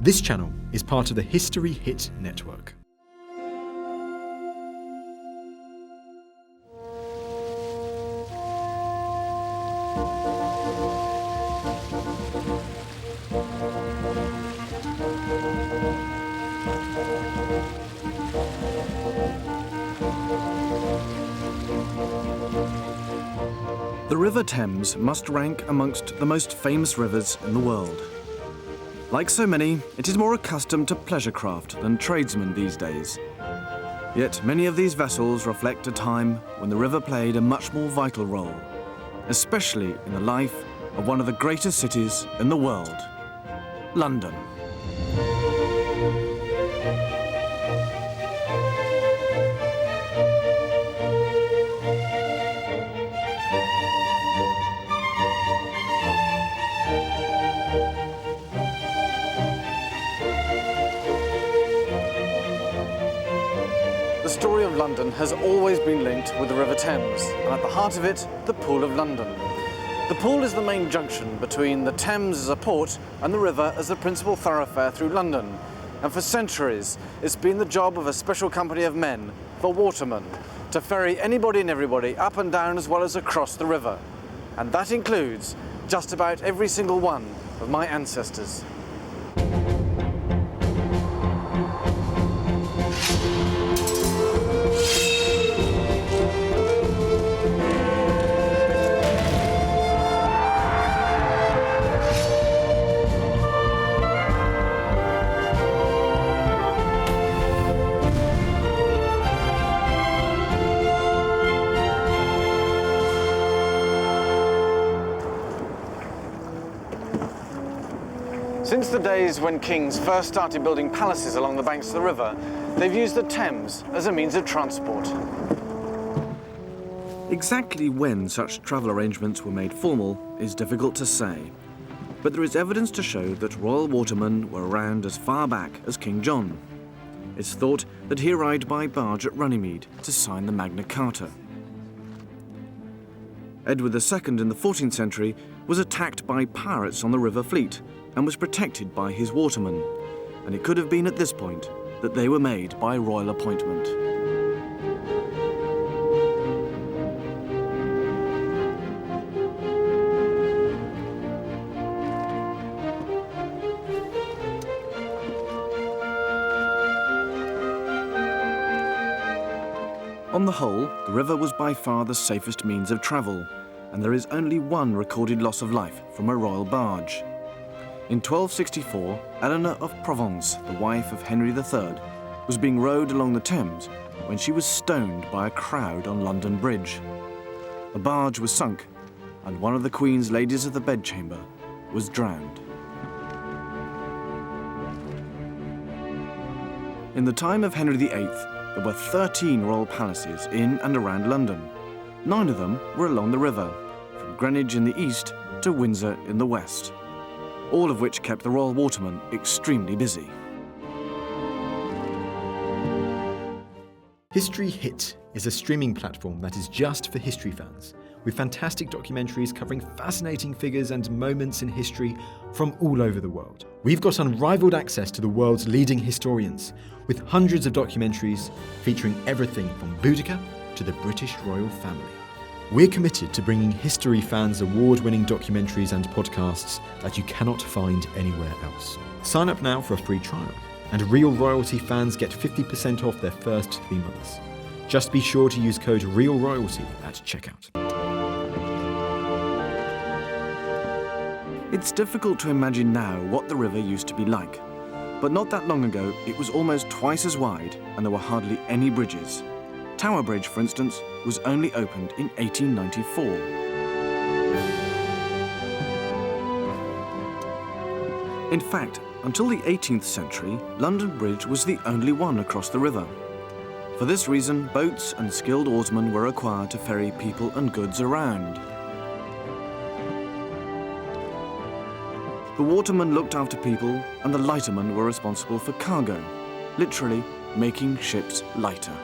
This channel is part of the History Hit network. The River Thames must rank amongst the most famous rivers in the world. Like so many, it is more accustomed to pleasure craft than tradesmen these days. Yet many of these vessels reflect a time when the river played a much more vital role, especially in the life of one of the greatest cities in the world, London. The story of London has always been linked with the River Thames, and at the heart of it, the Pool of London. The Pool is the main junction between the Thames as a port and the river as the principal thoroughfare through London. And for centuries, it's been the job of a special company of men, the Watermen, to ferry anybody and everybody up and down as well as across the river. And that includes just about every single one of my ancestors. Since the days when kings first started building palaces along the banks of the river, they've used the Thames as a means of transport. Exactly when such travel arrangements were made formal is difficult to say, but there is evidence to show that royal watermen were around as far back as King John. It's thought that he arrived by barge at Runnymede to sign the Magna Carta. Edward II in the 14th century was attacked by pirates on the river fleet and was protected by his watermen, and it could have been at this point that they were made by royal appointment. On the whole, the river was by far the safest means of travel, and there is only one recorded loss of life from a royal barge. In 1264, Eleanor of Provence, the wife of Henry III, was being rowed along the Thames when she was stoned by a crowd on London Bridge. The barge was sunk, and one of the Queen's ladies of the bedchamber was drowned. In the time of Henry VIII, there were 13 royal palaces in and around London. 9 of them were along the river, from Greenwich in the east to Windsor in the west, all of which kept the royal watermen extremely busy. History Hit is a streaming platform that is just for history fans, with fantastic documentaries covering fascinating figures and moments in history from all over the world. We've got unrivaled access to the world's leading historians, with hundreds of documentaries featuring everything from Boudicca to the British royal family. We're committed to bringing history fans award-winning documentaries and podcasts that you cannot find anywhere else. Sign up now for a free trial, and Real Royalty fans get 50% off their first 3 months. Just be sure to use code REALROYALTY at checkout. It's difficult to imagine now what the river used to be like, but not that long ago it was almost twice as wide and there were hardly any bridges. Tower Bridge, for instance, was only opened in 1894. In fact, until the 18th century, London Bridge was the only one across the river. For this reason, boats and skilled oarsmen were required to ferry people and goods around. The watermen looked after people, and the lightermen were responsible for cargo, literally making ships lighter.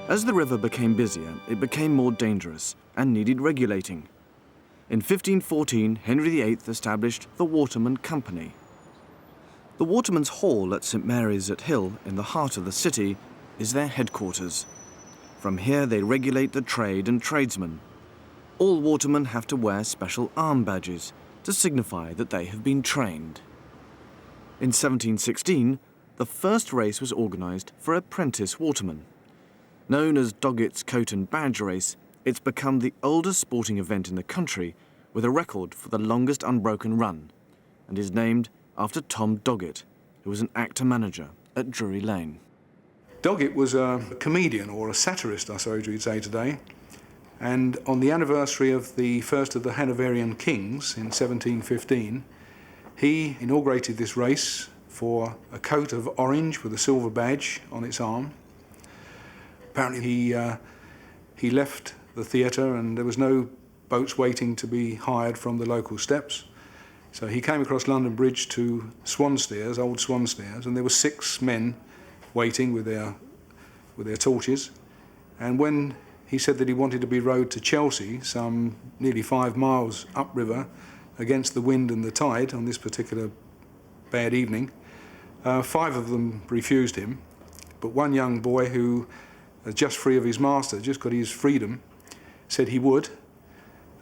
As the river became busier, it became more dangerous and needed regulating. In 1514, Henry VIII established the Watermen Company. The Watermen's Hall at St Mary's at Hill, in the heart of the city, is their headquarters. From here they regulate the trade and tradesmen. All watermen have to wear special arm badges to signify that they have been trained. In 1716, the first race was organised for apprentice watermen. Known as Doggetts Coat and Badge Race, it's become the oldest sporting event in the country with a record for the longest unbroken run, and is named after Tom Doggett, who was an actor-manager at Drury Lane. Doggett was a comedian, or a satirist, I suppose we'd say today, and on the anniversary of the first of the Hanoverian kings in 1715, he inaugurated this race for a coat of orange with a silver badge on its arm. Apparently he left the theatre and there was no boats waiting to be hired from the local steps. So he came across London Bridge to Swan Stairs, old Swan Stairs, and there were 6 men waiting with their torches. And when he said that he wanted to be rowed to Chelsea, some nearly 5 miles upriver, against the wind and the tide on this particular bad evening, 5 of them refused him, but one young boy who, just free of his master, just got his freedom, said he would.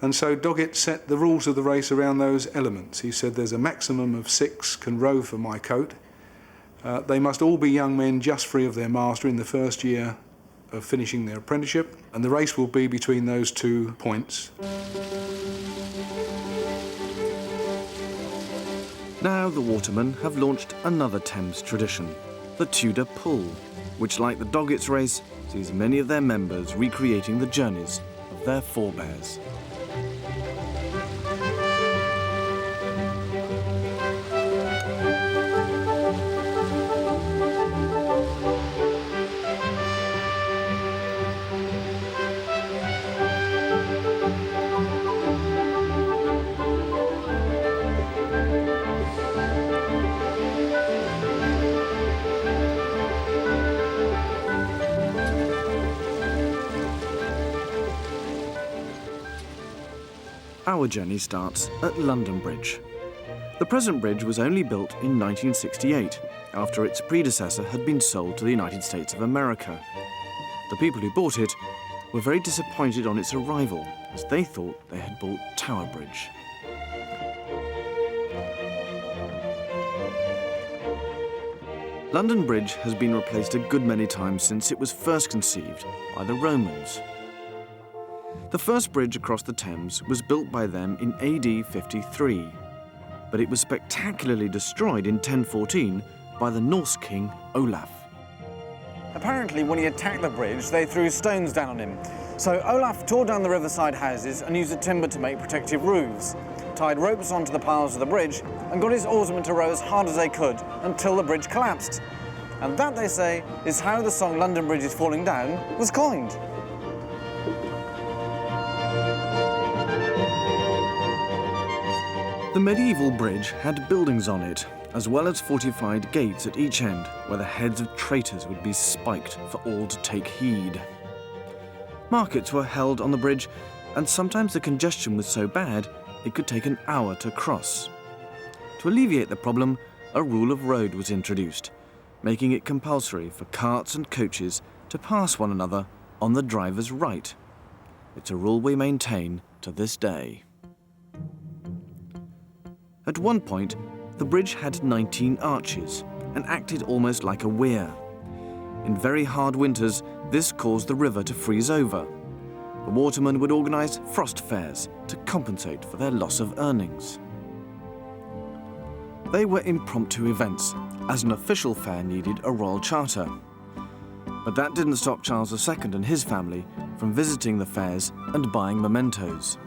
And so Doggett set the rules of the race around those elements. He said there's a maximum of 6 can row for my coat. They must all be young men just free of their master in the first year of finishing their apprenticeship, and the race will be between those 2 points. Now the Watermen have launched another Thames tradition, the Tudor Pull, which, like the Doggetts Race, sees many of their members recreating the journeys of their forebears. Our journey starts at London Bridge. The present bridge was only built in 1968, after its predecessor had been sold to the United States of America. The people who bought it were very disappointed on its arrival, as they thought they had bought Tower Bridge. London Bridge has been replaced a good many times since it was first conceived by the Romans. The first bridge across the Thames was built by them in AD 53, but it was spectacularly destroyed in 1014 by the Norse king Olaf. Apparently, when he attacked the bridge, they threw stones down on him. So Olaf tore down the riverside houses and used the timber to make protective roofs, tied ropes onto the piles of the bridge, and got his oarsmen to row as hard as they could until the bridge collapsed. And that, they say, is how the song London Bridge is Falling Down was coined. The medieval bridge had buildings on it, as well as fortified gates at each end, where the heads of traitors would be spiked for all to take heed. Markets were held on the bridge, and sometimes the congestion was so bad it could take an hour to cross. To alleviate the problem, a rule of road was introduced, making it compulsory for carts and coaches to pass one another on the driver's right. It's a rule we maintain to this day. At one point, the bridge had 19 arches and acted almost like a weir. In very hard winters, this caused the river to freeze over. The watermen would organise frost fairs to compensate for their loss of earnings. They were impromptu events, as an official fair needed a royal charter. But that didn't stop Charles II and his family from visiting the fairs and buying mementos.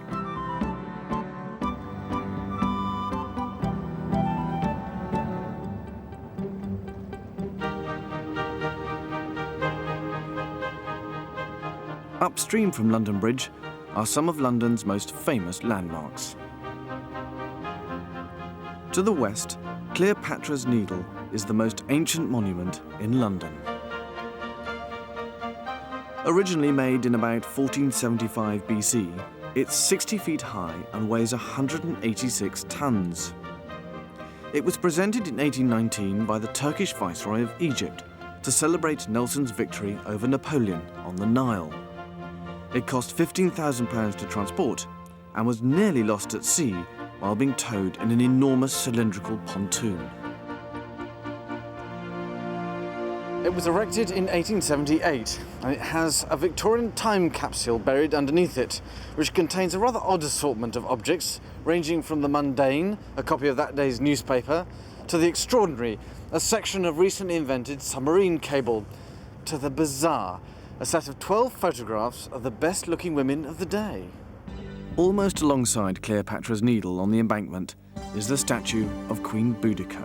Upstream from London Bridge are some of London's most famous landmarks. To the west, Cleopatras Needle is the most ancient monument in London. Originally made in about 1475 BC, It's 60 feet high and weighs 186 tons. It was presented in 1819 by the Turkish Viceroy of Egypt to celebrate Nelson's victory over Napoleon on the Nile. It cost £15,000 to transport and was nearly lost at sea while being towed in an enormous cylindrical pontoon. It was erected in 1878, and it has a Victorian time capsule buried underneath it, which contains a rather odd assortment of objects, ranging from the mundane, a copy of that day's newspaper, to the extraordinary, a section of recently invented submarine cable, to the bizarre, a set of 12 photographs of the best-looking women of the day. Almost alongside Cleopatra's Needle on the embankment is the statue of Queen Boudicca.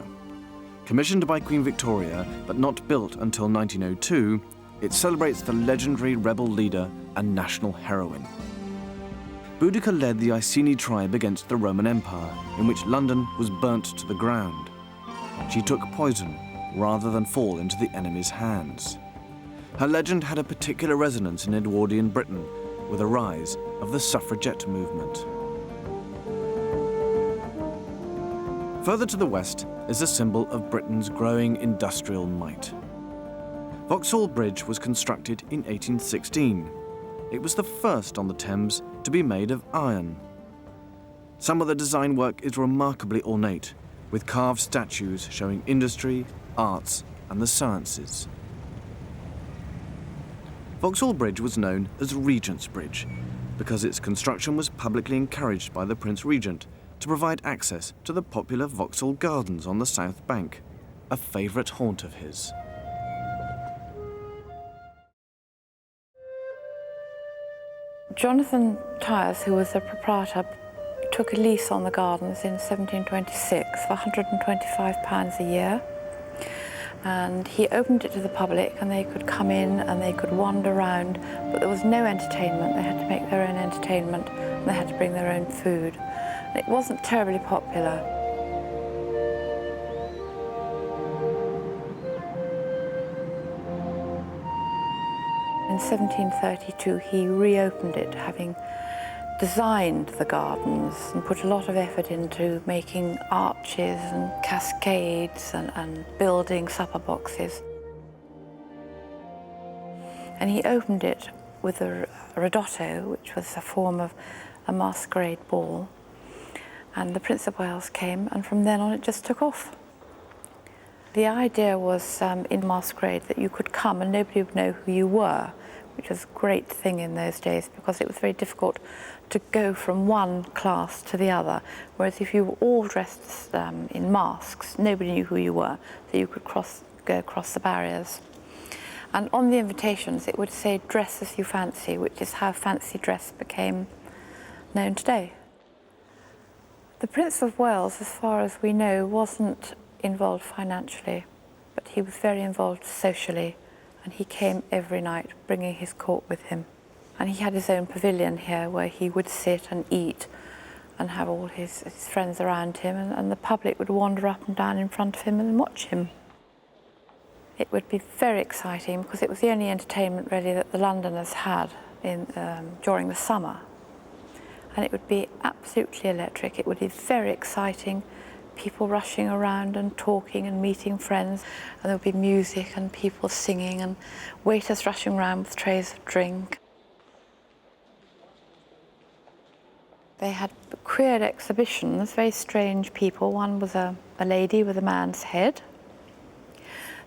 Commissioned by Queen Victoria, but not built until 1902, it celebrates the legendary rebel leader and national heroine. Boudicca led the Iceni tribe against the Roman Empire, in which London was burnt to the ground. She took poison rather than fall into the enemy's hands. Her legend had a particular resonance in Edwardian Britain with the rise of the suffragette movement. Further to the west is a symbol of Britain's growing industrial might. Vauxhall Bridge was constructed in 1816. It was the first on the Thames to be made of iron. Some of the design work is remarkably ornate, with carved statues showing industry, arts, and the sciences. Vauxhall Bridge was known as Regent's Bridge because its construction was publicly encouraged by the Prince Regent to provide access to the popular Vauxhall Gardens on the south bank, a favourite haunt of his. Jonathan Tyers, who was the proprietor, took a lease on the gardens in 1726 for £125 a year. And he opened it to the public, and they could come in and they could wander around, but there was no entertainment. They had to make their own entertainment, and they had to bring their own food. It wasn't terribly popular. In 1732, he reopened it, having designed the gardens and put a lot of effort into making arches and cascades and building supper boxes. And he opened it with a ridotto, which was a form of a masquerade ball. And the Prince of Wales came, and from then on it just took off. The idea was in masquerade that you could come and nobody would know who you were, which was a great thing in those days because it was very difficult to go from one class to the other. Whereas if you were all dressed in masks, nobody knew who you were, so you could go across the barriers. And on the invitations it would say, "Dress as you fancy," which is how fancy dress became known today. The Prince of Wales, as far as we know, wasn't involved financially, but he was very involved socially, and he came every night bringing his court with him. And he had his own pavilion here where he would sit and eat and have all his friends around him, and the public would wander up and down in front of him and watch him. It would be very exciting because it was the only entertainment really that the Londoners had during the summer. And it would be absolutely electric. It would be very exciting, people rushing around and talking and meeting friends, and there would be music and people singing and waiters rushing around with trays of drink. They had queer exhibitions, very strange people. One was a lady with a man's head.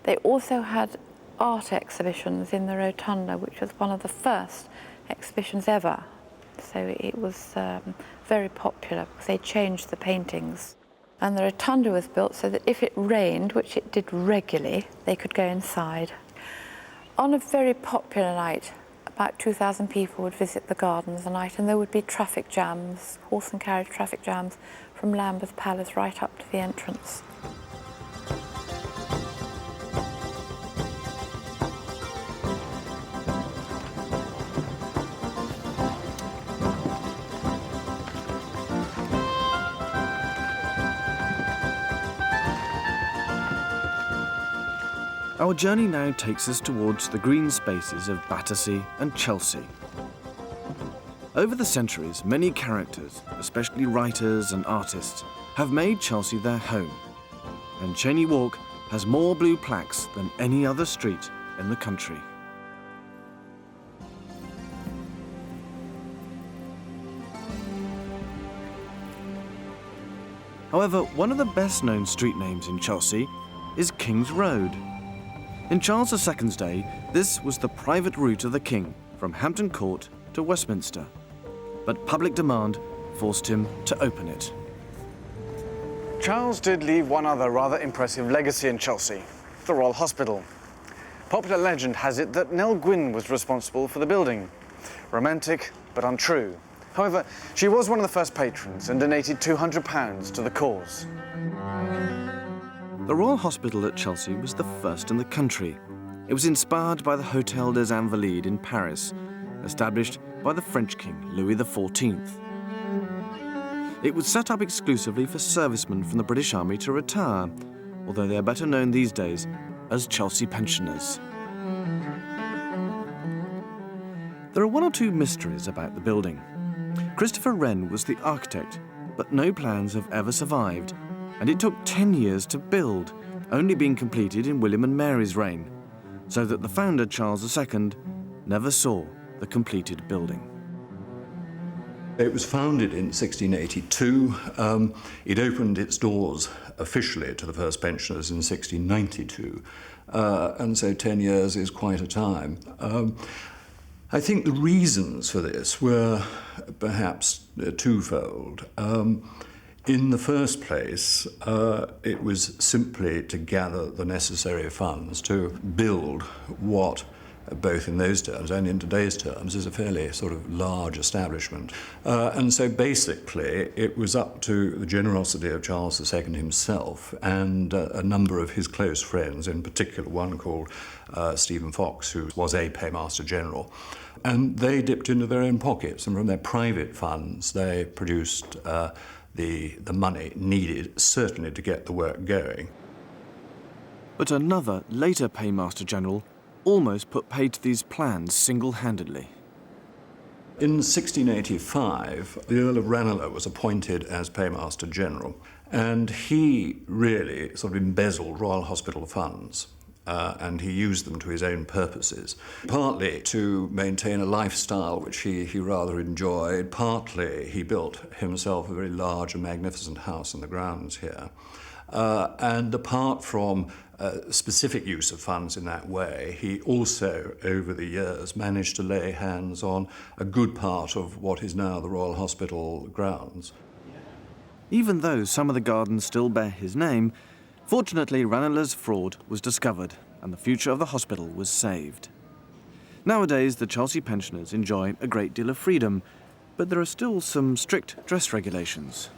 They also had art exhibitions in the Rotunda, which was one of the first exhibitions ever. So it was very popular because they changed the paintings. And the Rotunda was built so that if it rained, which it did regularly, they could go inside. On a very popular night, about 2,000 people would visit the gardens a night, and there would be traffic jams, horse and carriage traffic jams, from Lambeth Palace right up to the entrance. Our journey now takes us towards the green spaces of Battersea and Chelsea. Over the centuries, many characters, especially writers and artists, have made Chelsea their home. And Cheyne Walk has more blue plaques than any other street in the country. However, one of the best-known street names in Chelsea is King's Road. In Charles II's day, this was the private route of the king from Hampton Court to Westminster. But public demand forced him to open it. Charles did leave one other rather impressive legacy in Chelsea, the Royal Hospital. Popular legend has it that Nell Gwynn was responsible for the building. Romantic, but untrue. However, she was one of the first patrons and donated £200 to the cause. The Royal Hospital at Chelsea was the first in the country. It was inspired by the Hôtel des Invalides in Paris, established by the French King Louis XIV. It was set up exclusively for servicemen from the British Army to retire, although they are better known these days as Chelsea pensioners. There are one or two mysteries about the building. Christopher Wren was the architect, but no plans have ever survived, and it took 10 years to build, only being completed in William and Mary's reign, so that the founder, Charles II, never saw the completed building. It was founded in 1682. It opened its doors officially to the first pensioners in 1692, and so 10 years is quite a time. I think the reasons for this were perhaps twofold. In the first place, it was simply to gather the necessary funds to build what, both in those terms and in today's terms, is a fairly sort of large establishment. And so basically it was up to the generosity of Charles II himself and a number of his close friends, in particular one called Stephen Fox, who was a paymaster general. And they dipped into their own pockets, and from their private funds they produced the money needed, certainly, to get the work going. But another, later paymaster general almost put paid to these plans single-handedly. In 1685, the Earl of Ranelagh was appointed as paymaster general, and he really sort of embezzled Royal Hospital funds. And he used them to his own purposes, partly to maintain a lifestyle which he rather enjoyed, partly he built himself a very large and magnificent house in the grounds here. And apart from specific use of funds in that way, he also, over the years, managed to lay hands on a good part of what is now the Royal Hospital grounds. Even though some of the gardens still bear his name, fortunately, Ranelagh's fraud was discovered and the future of the hospital was saved. Nowadays, the Chelsea pensioners enjoy a great deal of freedom, but there are still some strict dress regulations.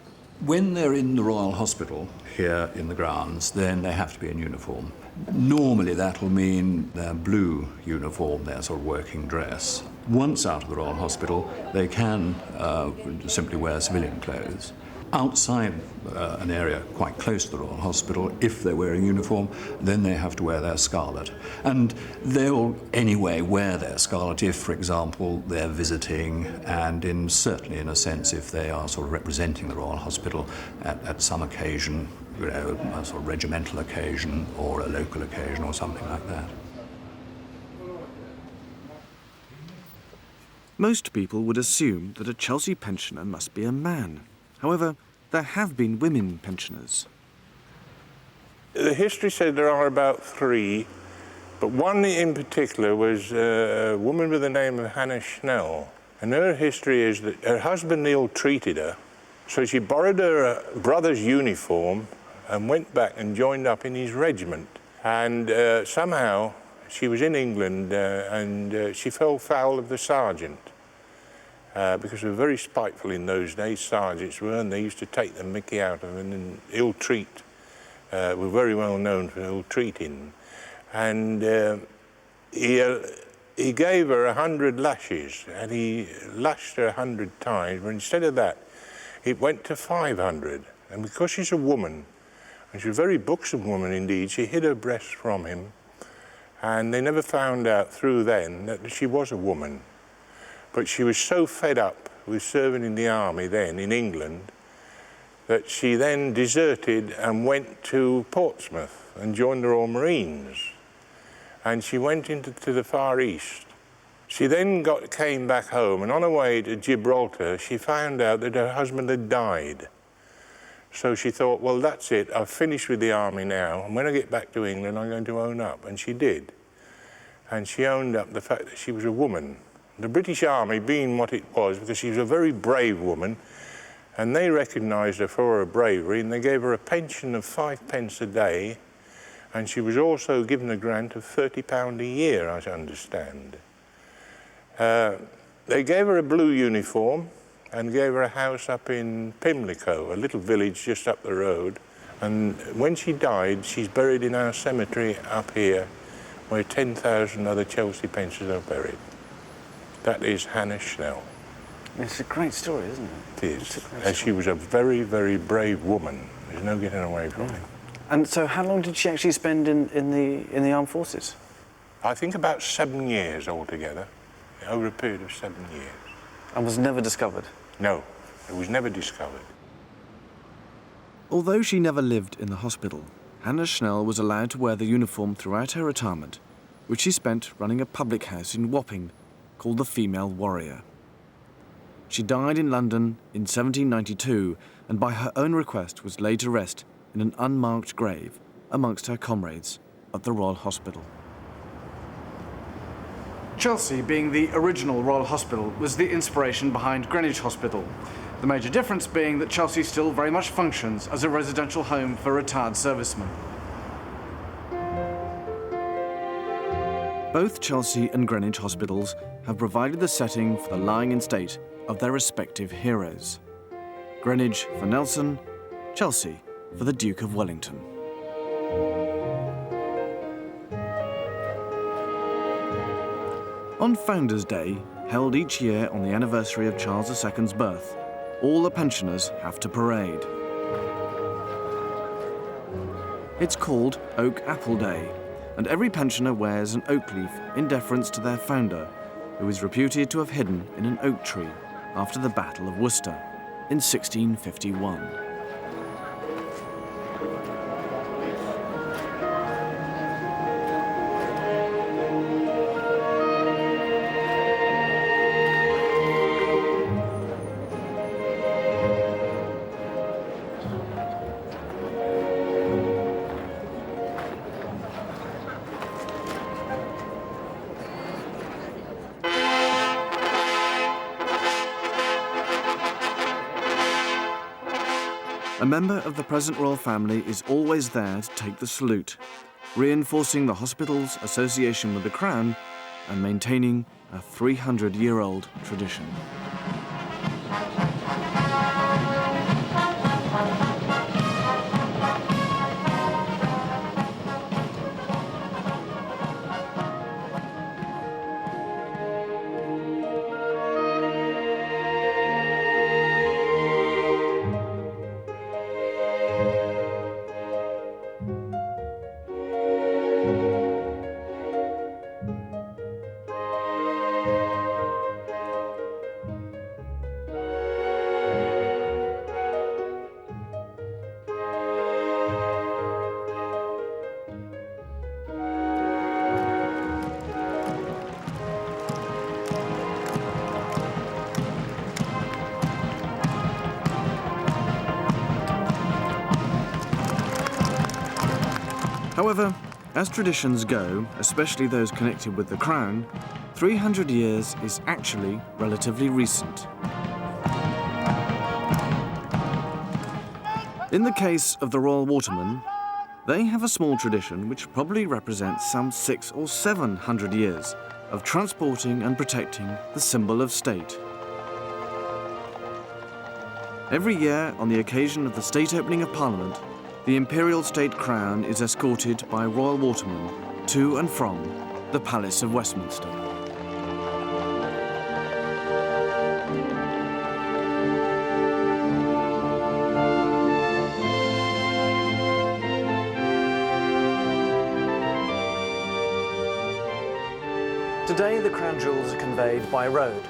When they're in the Royal Hospital here in the grounds, then they have to be in uniform. Normally that will mean their blue uniform, their sort of working dress. Once out of the Royal Hospital, they can simply wear civilian clothes. Outside an area quite close to the Royal Hospital, if they're wearing uniform, then they have to wear their scarlet. And they'll anyway wear their scarlet if, for example, they're visiting, and certainly in a sense if they are sort of representing the Royal Hospital at some occasion, you know, a sort of regimental occasion or a local occasion or something like that. Most people would assume that a Chelsea pensioner must be a man. However, there have been women pensioners. The history said there are about 3, but one in particular was a woman with the name of Hannah Schnell. And her history is that her husband ill-treated her, so she borrowed her brother's uniform and went back and joined up in his regiment. And somehow she was in England and she fell foul of the sergeant. Because they were very spiteful in those days, sergeants were, and they used to take the mickey out of them and ill-treat. Were very well known for ill-treating. And he gave her 100 lashes, and he lashed her 100 times, but instead of that, it went to 500. And because she's a woman, and she's a very buxom woman indeed, she hid her breasts from him, and they never found out through then that she was a woman. But she was so fed up with serving in the army then in England that she then deserted and went to Portsmouth and joined the Royal Marines. And she went into the Far East. She then came back home, and on her way to Gibraltar, she found out that her husband had died. So she thought, well, that's it, I've finished with the army now, and when I get back to England, I'm going to own up. And she did. And she owned up the fact that she was a woman. The British Army being what it was, because she was a very brave woman, and they recognised her for her bravery, and they gave her a pension of 5 pence a day, and she was also given a grant of £30 a year, as I understand. They gave her a blue uniform and gave her a house up in Pimlico, a little village just up the road. And when she died, she's buried in our cemetery up here, where 10,000 other Chelsea pensioners are buried. That is Hannah Schnell. It's a great story, isn't it? It is. And she was a very, very brave woman. There's no getting away from it. And so how long did she actually spend in the armed forces? I think about 7 years altogether, over a period of 7 years. And was never discovered? No, it was never discovered. Although she never lived in the hospital, Hannah Schnell was allowed to wear the uniform throughout her retirement, which she spent running a public house in Wapping called the Female Warrior. She died in London in 1792 and by her own request was laid to rest in an unmarked grave amongst her comrades at the Royal Hospital. Chelsea, being the original Royal Hospital, was the inspiration behind Greenwich Hospital. The major difference being that Chelsea still very much functions as a residential home for retired servicemen. Both Chelsea and Greenwich hospitals have provided the setting for the lying in state of their respective heroes. Greenwich for Nelson, Chelsea for the Duke of Wellington. On Founders' Day, held each year on the anniversary of Charles II's birth, all the pensioners have to parade. It's called Oak Apple Day, and every pensioner wears an oak leaf in deference to their founder, who is reputed to have hidden in an oak tree after the Battle of Worcester in 1651. A member of the present royal family is always there to take the salute, reinforcing the hospital's association with the Crown and maintaining a 300-year-old tradition. However, as traditions go, especially those connected with the Crown, 300 years is actually relatively recent. In the case of the Royal Watermen, they have a small tradition which probably represents some 600 or 700 years of transporting and protecting the symbol of state. Every year, on the occasion of the state opening of Parliament, the Imperial State Crown is escorted by Royal Watermen to and from the Palace of Westminster. Today, the crown jewels are conveyed by road,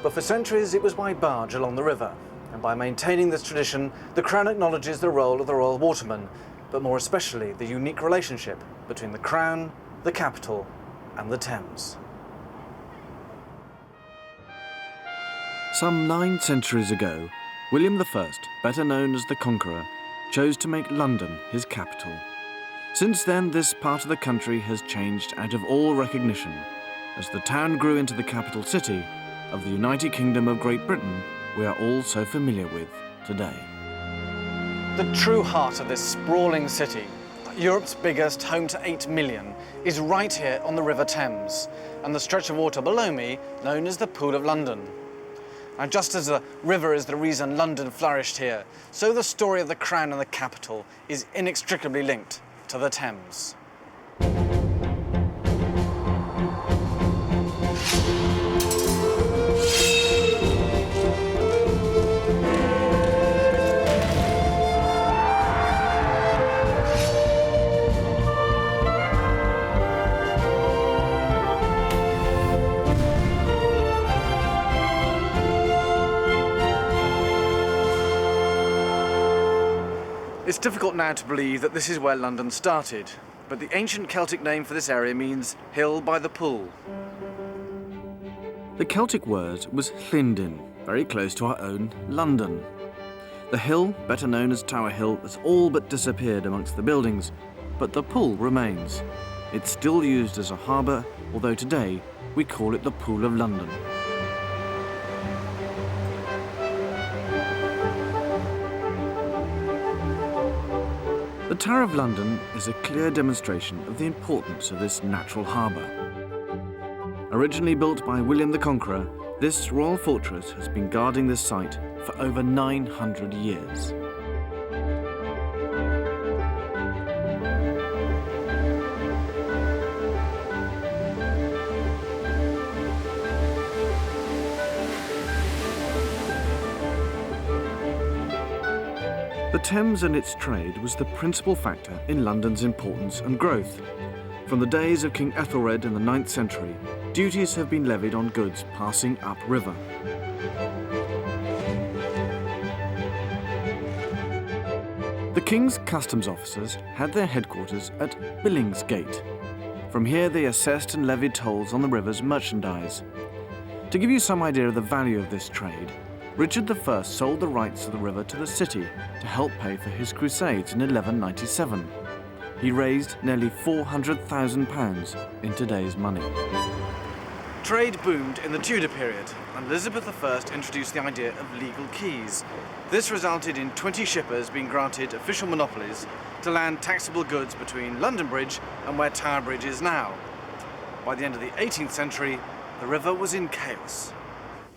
But for centuries it was by barge along the river. And by maintaining this tradition, the Crown acknowledges the role of the Royal Watermen, but more especially the unique relationship between the Crown, the capital, and the Thames. Some 9 centuries ago, William I, better known as the Conqueror, chose to make London his capital. Since then, this part of the country has changed out of all recognition, as the town grew into the capital city of the United Kingdom of Great Britain we are all so familiar with today. The true heart of this sprawling city, Europe's biggest, home to 8 million, is right here on the River Thames, and the stretch of water below me known as the Pool of London. And just as the river is the reason London flourished here, so the story of the Crown and the capital is inextricably linked to the Thames. It's difficult now to believe that this is where London started, but the ancient Celtic name for this area means hill by the pool. The Celtic word was Llindyn, very close to our own London. The hill, better known as Tower Hill, has all but disappeared amongst the buildings, but the pool remains. It's still used as a harbour, although today we call it the Pool of London. The Tower of London is a clear demonstration of the importance of this natural harbour. Originally built by William the Conqueror, this royal fortress has been guarding this site for over 900 years. The Thames and its trade was the principal factor in London's importance and growth. From the days of King Ethelred in the 9th century, duties have been levied on goods passing upriver. The King's customs officers had their headquarters at Billingsgate. From here they assessed and levied tolls on the river's merchandise. To give you some idea of the value of this trade, Richard I sold the rights of the river to the city to help pay for his crusades in 1197. He raised nearly £400,000 in today's money. Trade boomed in the Tudor period, and Elizabeth I introduced the idea of legal keys. This resulted in 20 shippers being granted official monopolies to land taxable goods between London Bridge and where Tower Bridge is now. By the end of the 18th century, the river was in chaos.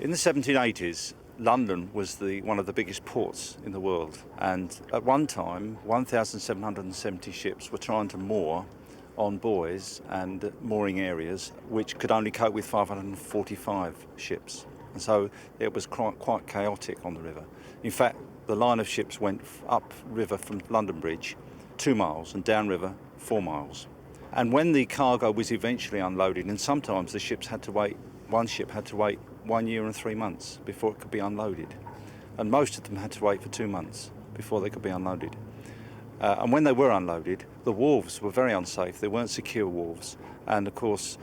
In the 1780s, London was one of the biggest ports in the world, and at one time 1,770 ships were trying to moor on buoys and mooring areas which could only cope with 545 ships, and so it was quite chaotic on the river. In fact, the line of ships went up river from London Bridge 2 miles and down river 4 miles, and when the cargo was eventually unloaded, and sometimes the ships had to wait, one ship had to wait 1 year and 3 months before it could be unloaded. And most of them had to wait for 2 months before they could be unloaded. And when they were unloaded, the wharves were very unsafe. They weren't secure wharves. And of course,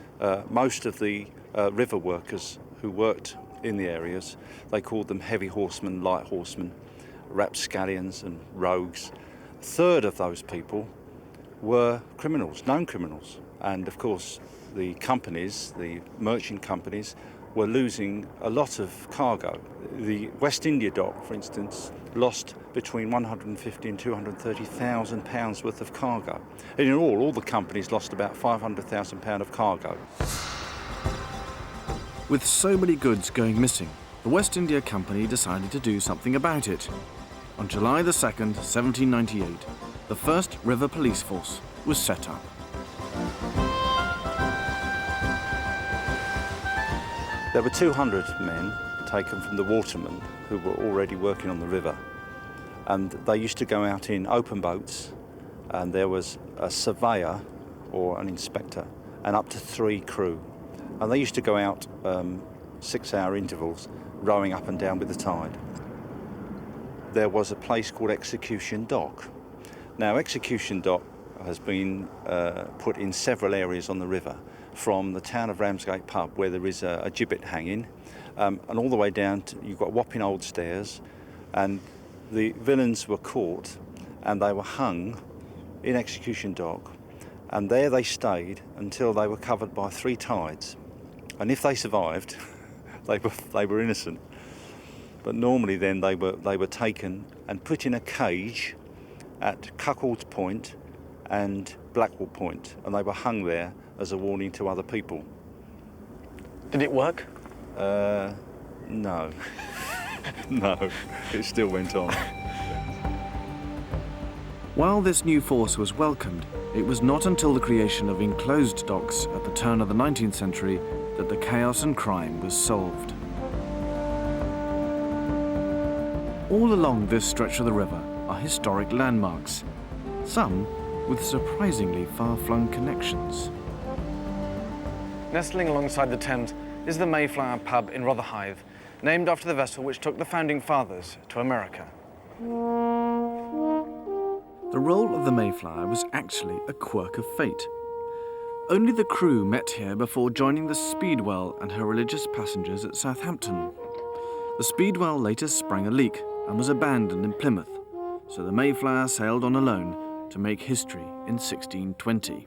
most of the river workers who worked in the areas, they called them heavy horsemen, light horsemen, rapscallions and rogues. A third of those people were criminals, known criminals. And of course, the companies, the merchant companies, were losing a lot of cargo. The West India dock, for instance, lost between 150 and 230,000 pounds worth of cargo. And in all the companies lost about 500,000 pounds of cargo. With so many goods going missing, the West India Company decided to do something about it. On July the 2nd, 1798, the first river police force was set up. There were 200 men taken from the Watermen who were already working on the river, and they used to go out in open boats, and there was a surveyor or an inspector and up to 3 crew, and they used to go out 6-hour intervals, rowing up and down with the tide. There was a place called Execution Dock. Now, Execution Dock has been put in several areas on the river, from the town of Ramsgate Pub, where there is a gibbet hanging, and all the way down to, you've got whopping old stairs, and the villains were caught and they were hung in Execution Dock, and there they stayed until they were covered by 3 tides. And if they survived, they were innocent. But normally then they were taken and put in a cage at Cuckold's Point and Blackwall Point, and they were hung there as a warning to other people. Did it work? No. No, it still went on. While this new force was welcomed, it was not until the creation of enclosed docks at the turn of the 19th century that the chaos and crime was solved. All along this stretch of the river are historic landmarks, some with surprisingly far-flung connections. Nestling alongside the Thames is the Mayflower Pub in Rotherhithe, named after the vessel which took the founding fathers to America. The role of the Mayflower was actually a quirk of fate. Only the crew met here before joining the Speedwell and her religious passengers at Southampton. The Speedwell later sprang a leak and was abandoned in Plymouth, so the Mayflower sailed on alone to make history in 1620.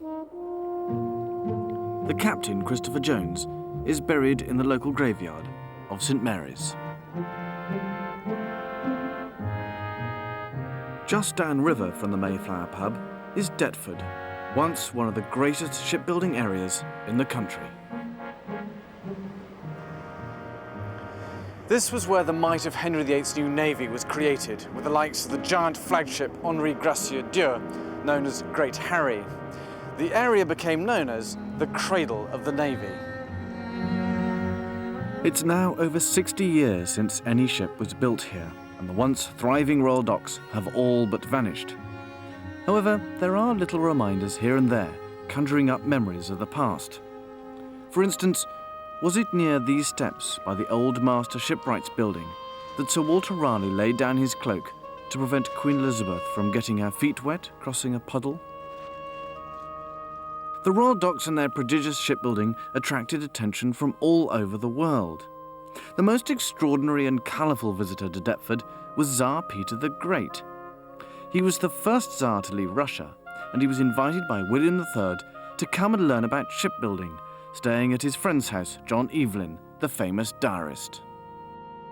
The captain, Christopher Jones, is buried in the local graveyard of St Mary's. Just downriver from the Mayflower Pub is Deptford, once one of the greatest shipbuilding areas in the country. This was where the might of Henry VIII's new navy was created, with the likes of the giant flagship Henri Gracieux Dieu, known as Great Harry. The area became known as the Cradle of the Navy. It's now over 60 years since any ship was built here, and the once thriving royal docks have all but vanished. However, there are little reminders here and there, conjuring up memories of the past. For instance, was it near these steps by the old Master Shipwrights building that Sir Walter Raleigh laid down his cloak to prevent Queen Elizabeth from getting her feet wet crossing a puddle? The royal docks and their prodigious shipbuilding attracted attention from all over the world. The most extraordinary and colourful visitor to Deptford was Tsar Peter the Great. He was the first Tsar to leave Russia, and he was invited by William III to come and learn about shipbuilding, staying at his friend's house, John Evelyn, the famous diarist.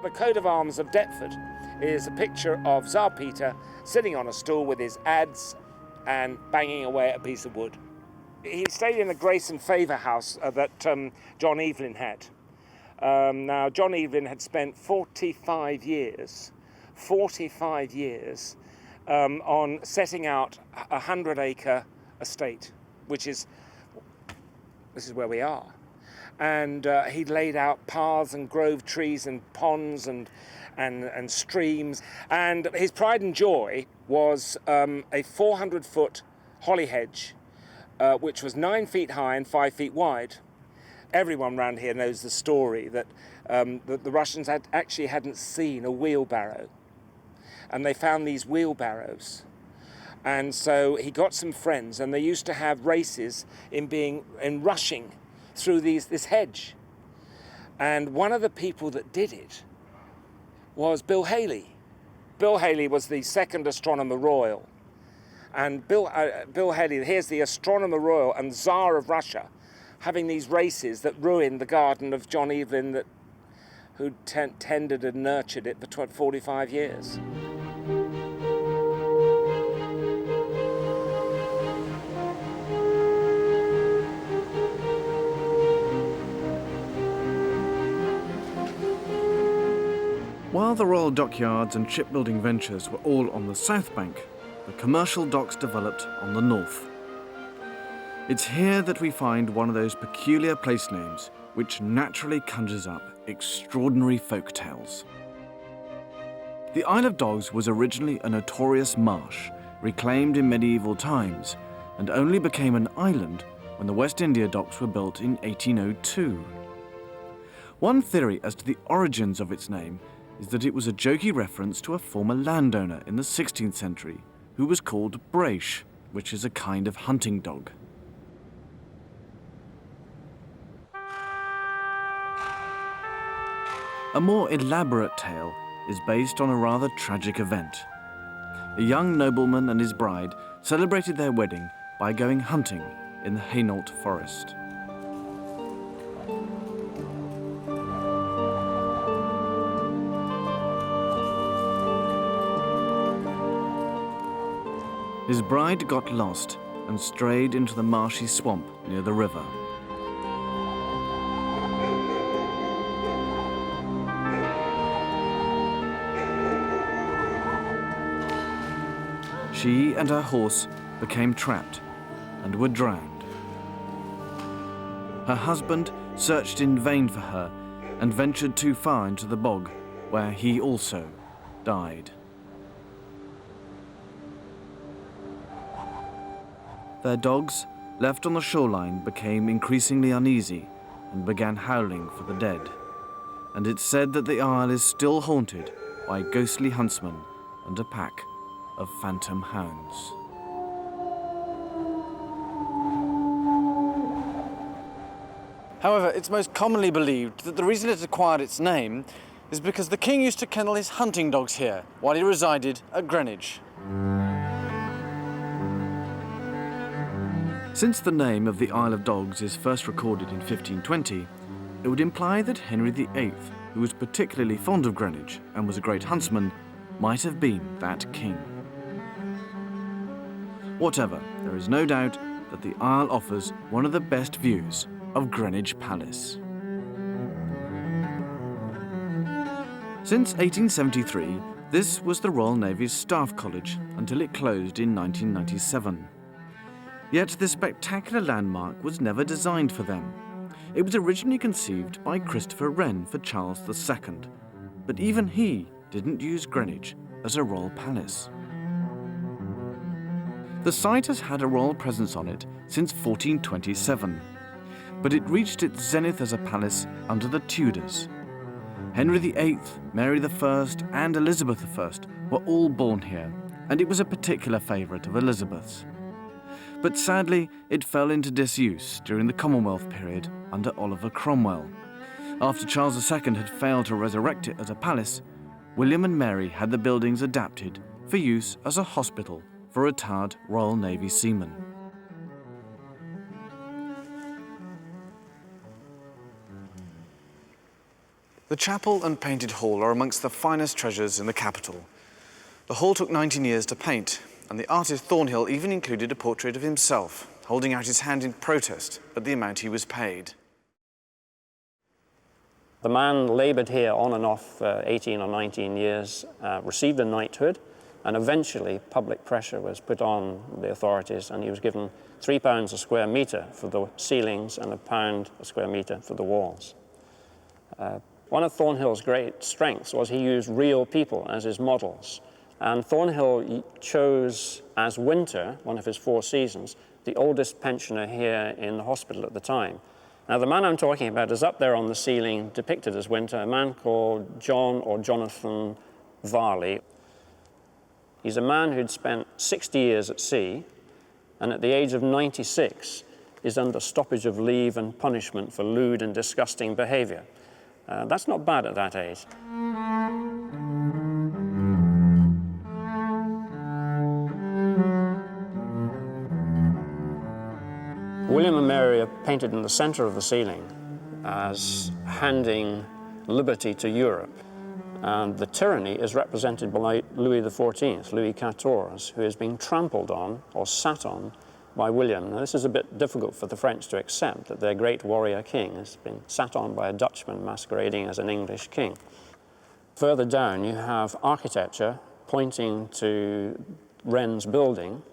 The coat of arms of Deptford is a picture of Tsar Peter sitting on a stool with his adze and banging away at a piece of wood. He stayed in the Grace and Favour house that John Evelyn had. Now, John Evelyn had spent 45 years on setting out a 100-acre estate, this is where we are. And he'd laid out paths and grove trees and ponds and streams. And his pride and joy was a 400-foot holly hedge, which was 9 feet high and 5 feet wide. Everyone around here knows the story that the Russians hadn't seen a wheelbarrow. And they found these wheelbarrows. And so he got some friends, and they used to have races in rushing through this hedge. And one of the people that did it was Bill Haley. Bill Haley was the second Astronomer Royal. And Bill Haley, here's the Astronomer Royal and Tsar of Russia, having these races that ruined the garden of John Evelyn, who tended and nurtured it for 45 years. While the royal dockyards and shipbuilding ventures were all on the south bank, the commercial docks developed on the north. It's here that we find one of those peculiar place names which naturally conjures up extraordinary folk tales. The Isle of Dogs was originally a notorious marsh, reclaimed in medieval times, and only became an island when the West India docks were built in 1802. One theory as to the origins of its name is that it was a jokey reference to a former landowner in the 16th century who was called Braiche, which is a kind of hunting dog. A more elaborate tale is based on a rather tragic event. A young nobleman and his bride celebrated their wedding by going hunting in the Hainault forest. His bride got lost and strayed into the marshy swamp near the river. She and her horse became trapped and were drowned. Her husband searched in vain for her and ventured too far into the bog, where he also died. Their dogs, left on the shoreline, became increasingly uneasy and began howling for the dead. And it's said that the isle is still haunted by ghostly huntsmen and a pack of phantom hounds. However, it's most commonly believed that the reason it acquired its name is because the king used to kennel his hunting dogs here while he resided at Greenwich. Since the name of the Isle of Dogs is first recorded in 1520, it would imply that Henry VIII, who was particularly fond of Greenwich and was a great huntsman, might have been that king. Whatever, there is no doubt that the Isle offers one of the best views of Greenwich Palace. Since 1873, this was the Royal Navy's Staff College until it closed in 1997. Yet this spectacular landmark was never designed for them. It was originally conceived by Christopher Wren for Charles II, but even he didn't use Greenwich as a royal palace. The site has had a royal presence on it since 1427, but it reached its zenith as a palace under the Tudors. Henry VIII, Mary I, and Elizabeth I were all born here, and it was a particular favourite of Elizabeth's. But sadly, it fell into disuse during the Commonwealth period under Oliver Cromwell. After Charles II had failed to resurrect it as a palace, William and Mary had the buildings adapted for use as a hospital for retired Royal Navy seamen. The chapel and painted hall are amongst the finest treasures in the capital. The hall took 19 years to paint, and the artist Thornhill even included a portrait of himself, holding out his hand in protest at the amount he was paid. The man laboured here on and off 18 or 19 years, received a knighthood, and eventually public pressure was put on the authorities, and he was given £3 a square metre for the ceilings and £1 a square metre for the walls. One of Thornhill's great strengths was he used real people as his models. And Thornhill chose as Winter, one of his 4 seasons, the oldest pensioner here in the hospital at the time. Now, the man I'm talking about is up there on the ceiling, depicted as Winter, a man called John or Jonathan Varley. He's a man who'd spent 60 years at sea, and at the age of 96 is under stoppage of leave and punishment for lewd and disgusting behaviour. That's not bad at that age. William and Mary are painted in the centre of the ceiling as handing liberty to Europe. And the tyranny is represented by Louis XIV, Louis XIV, who is being trampled on or sat on by William. Now, this is a bit difficult for the French to accept, that their great warrior king has been sat on by a Dutchman masquerading as an English king. Further down, you have architecture pointing to Wren's building,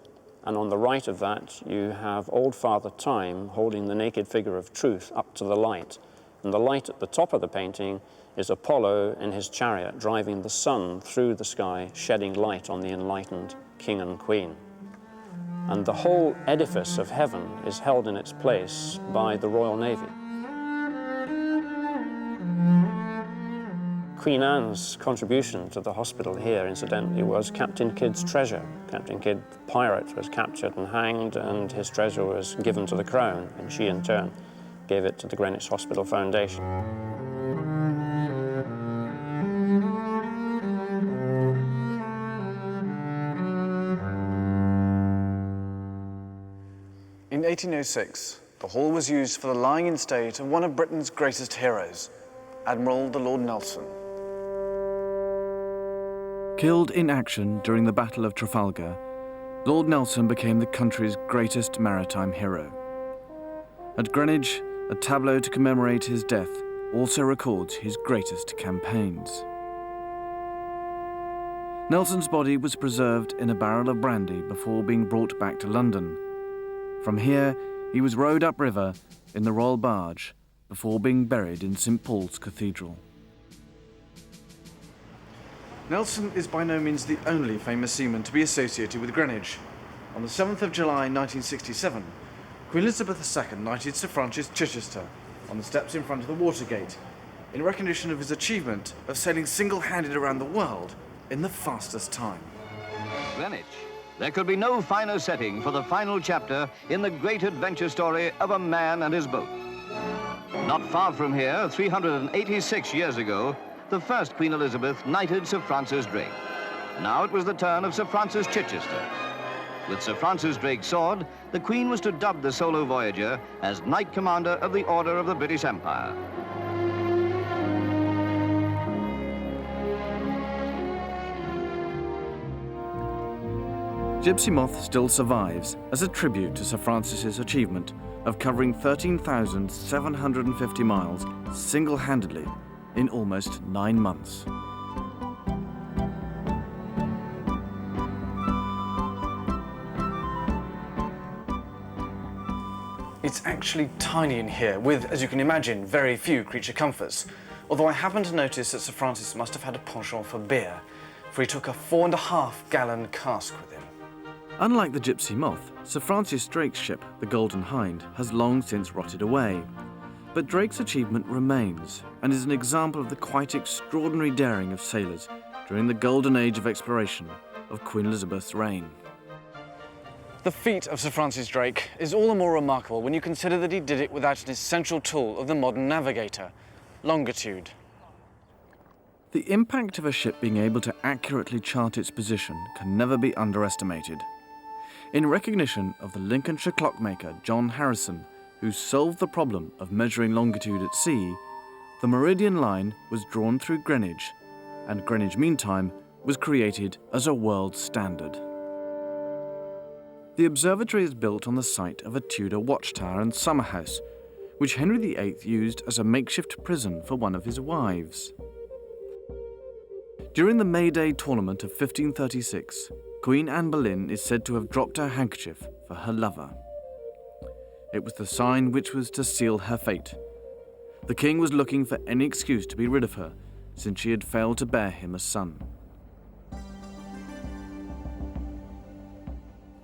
and on the right of that, you have Old Father Time holding the naked figure of Truth up to the light. And the light at the top of the painting is Apollo in his chariot driving the sun through the sky, shedding light on the enlightened king and queen. And the whole edifice of heaven is held in its place by the Royal Navy. Queen Anne's contribution to the hospital here, incidentally, was Captain Kidd's treasure. Captain Kidd, the pirate, was captured and hanged, and his treasure was given to the Crown, and she, in turn, gave it to the Greenwich Hospital Foundation. In 1806, the hall was used for the lying-in state of one of Britain's greatest heroes, Admiral the Lord Nelson. Killed in action during the Battle of Trafalgar, Lord Nelson became the country's greatest maritime hero. At Greenwich, a tableau to commemorate his death also records his greatest campaigns. Nelson's body was preserved in a barrel of brandy before being brought back to London. From here, he was rowed upriver in the Royal Barge before being buried in St. Paul's Cathedral. Nelson is by no means the only famous seaman to be associated with Greenwich. On the 7th of July 1967, Queen Elizabeth II knighted Sir Francis Chichester on the steps in front of the Watergate in recognition of his achievement of sailing single-handed around the world in the fastest time. Greenwich. There could be no finer setting for the final chapter in the great adventure story of a man and his boat. Not far from here, 386 years ago, the first Queen Elizabeth knighted Sir Francis Drake. Now it was the turn of Sir Francis Chichester. With Sir Francis Drake's sword, the Queen was to dub the solo voyager as Knight Commander of the Order of the British Empire. Gipsy Moth still survives as a tribute to Sir Francis's achievement of covering 13,750 miles single-handedly in almost 9 months. It's actually tiny in here, with, as you can imagine, very few creature comforts. Although I happen to notice that Sir Francis must have had a penchant for beer, for he took a 4.5-gallon cask with him. Unlike the Gipsy Moth, Sir Francis Drake's ship, the Golden Hind, has long since rotted away. But Drake's achievement remains and is an example of the quite extraordinary daring of sailors during the golden age of exploration of Queen Elizabeth's reign. The feat of Sir Francis Drake is all the more remarkable when you consider that he did it without an essential tool of the modern navigator, longitude. The impact of a ship being able to accurately chart its position can never be underestimated. In recognition of the Lincolnshire clockmaker John Harrison, who solved the problem of measuring longitude at sea, the meridian line was drawn through Greenwich, and Greenwich Mean Time was created as a world standard. The observatory is built on the site of a Tudor watchtower and summerhouse, which Henry VIII used as a makeshift prison for one of his wives. During the May Day tournament of 1536, Queen Anne Boleyn is said to have dropped her handkerchief for her lover. It was the sign which was to seal her fate. The king was looking for any excuse to be rid of her, since she had failed to bear him a son.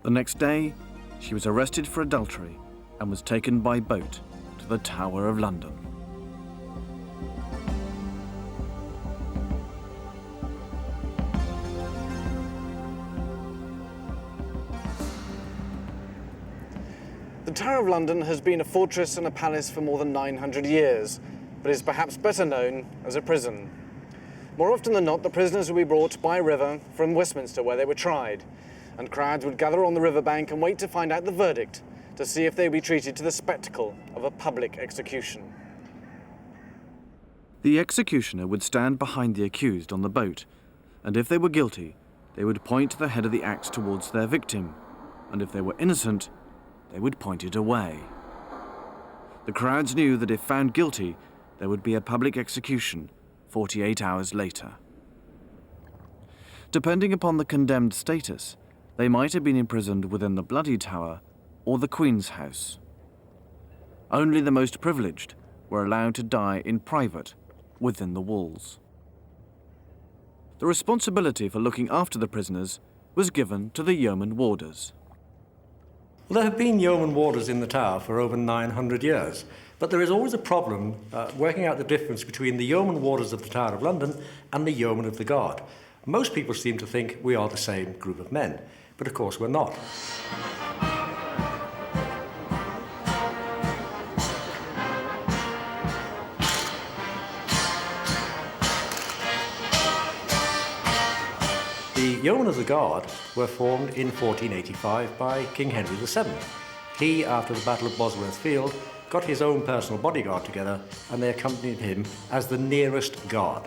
The next day, she was arrested for adultery and was taken by boat to the Tower of London. The Tower of London has been a fortress and a palace for more than 900 years, but is perhaps better known as a prison. More often than not, the prisoners would be brought by river from Westminster, where they were tried, and crowds would gather on the riverbank and wait to find out the verdict, to see if they would be treated to the spectacle of a public execution. The executioner would stand behind the accused on the boat, and if they were guilty, they would point the head of the axe towards their victim, and if they were innocent, they would point it away. The crowds knew that if found guilty, there would be a public execution 48 hours later. Depending upon the condemned status, they might have been imprisoned within the Bloody Tower or the Queen's House. Only the most privileged were allowed to die in private within the walls. The responsibility for looking after the prisoners was given to the yeoman warders. Well, there have been yeoman warders in the Tower for over 900 years, But there is always a problem working out the difference between the yeoman warders of the Tower of London and the yeomen of the guard. Most people seem to think we are the same group of men, but of course we're not. The yeomen of the guard were formed in 1485 by King Henry VII. He, after the Battle of Bosworth Field, got his own personal bodyguard together, and they accompanied him as the nearest guard.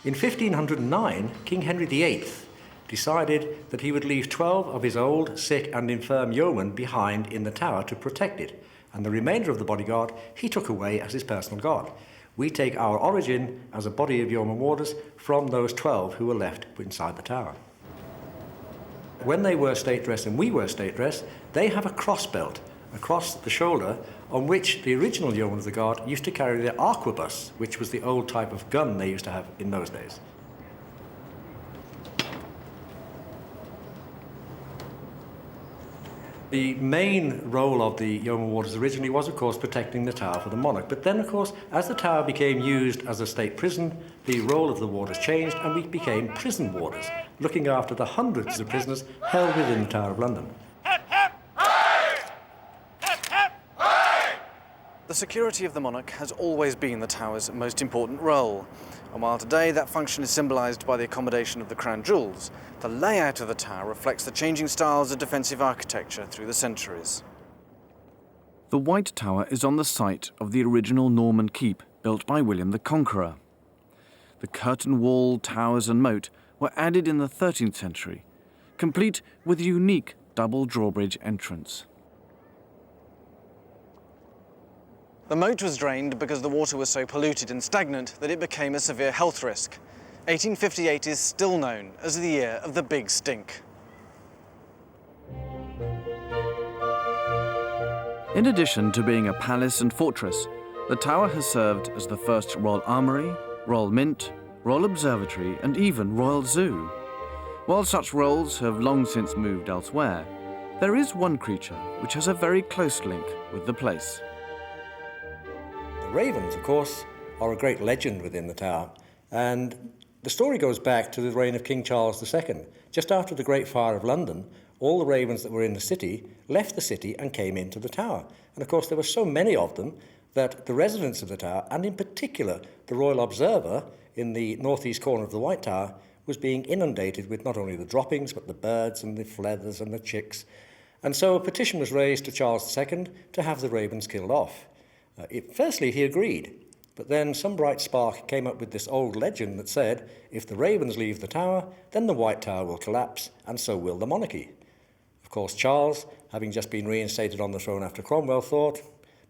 In 1509, King Henry VIII decided that he would leave 12 of his old, sick and infirm yeomen behind in the tower to protect it, and the remainder of the bodyguard he took away as his personal guard. We take our origin as a body of yeoman warders from those 12 who were left inside the tower. When they wear state dress and we wear state dress, they have a cross belt across the shoulder on which the original yeomen of the guard used to carry their arquebus, which was the old type of gun they used to have in those days. The main role of the yeoman warders originally was, of course, protecting the tower for the monarch. But then, of course, as the tower became used as a state prison, the role of the warders changed and we became prison warders, looking after the hundreds of prisoners held within the Tower of London. The security of the monarch has always been the Tower's most important role, and while today that function is symbolised by the accommodation of the crown jewels, the layout of the tower reflects the changing styles of defensive architecture through the centuries. The White Tower is on the site of the original Norman keep built by William the Conqueror. The curtain wall, towers and moat were added in the 13th century, complete with a unique double drawbridge entrance. The moat was drained because the water was so polluted and stagnant that it became a severe health risk. 1858 is still known as the year of the Big Stink. In addition to being a palace and fortress, the tower has served as the first Royal Armoury, Royal Mint, Royal Observatory and even Royal Zoo. While such roles have long since moved elsewhere, there is one creature which has a very close link with the place. Ravens, of course, are a great legend within the tower, and the story goes back to the reign of King Charles II. Just after the Great Fire of London, all the ravens that were in the city left the city and came into the tower. And of course there were so many of them that the residents of the tower, and in particular the Royal Observer in the northeast corner of the White Tower, was being inundated with not only the droppings but the birds and the feathers and the chicks. And so a petition was raised to Charles II to have the ravens killed off. Firstly, he agreed, but then some bright spark came up with this old legend that said, if the ravens leave the tower, then the White Tower will collapse, and so will the monarchy. Of course, Charles, having just been reinstated on the throne after Cromwell, thought,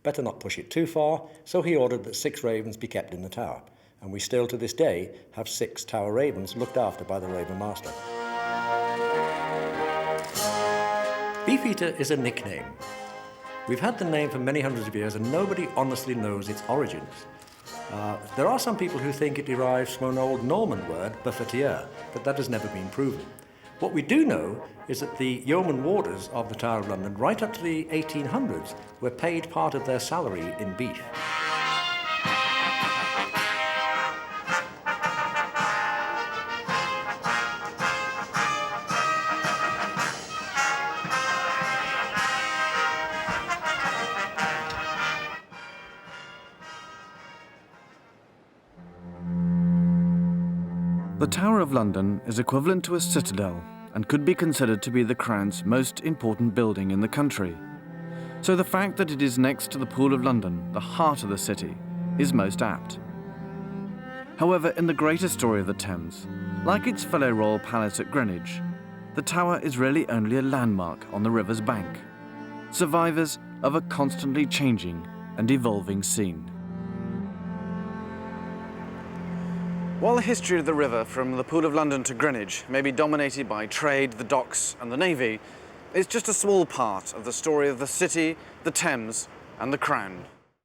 better not push it too far, so he ordered that 6 ravens be kept in the tower, and we still to this day have 6 tower ravens looked after by the Raven Master. Beefeater is a nickname. We've had the name for many hundreds of years and nobody honestly knows its origins. There are some people who think it derives from an old Norman word, buffetier, but that has never been proven. What we do know is that the yeoman warders of the Tower of London, right up to the 1800s, were paid part of their salary in beef. The Tower of London is equivalent to a citadel and could be considered to be the Crown's most important building in the country. So the fact that it is next to the Pool of London, the heart of the city, is most apt. However, in the greater story of the Thames, like its fellow royal palace at Greenwich, the Tower is really only a landmark on the river's bank, survivors of a constantly changing and evolving scene. While the history of the river from the Pool of London to Greenwich may be dominated by trade, the docks and the navy, it's just a small part of the story of the city, the Thames and the Crown.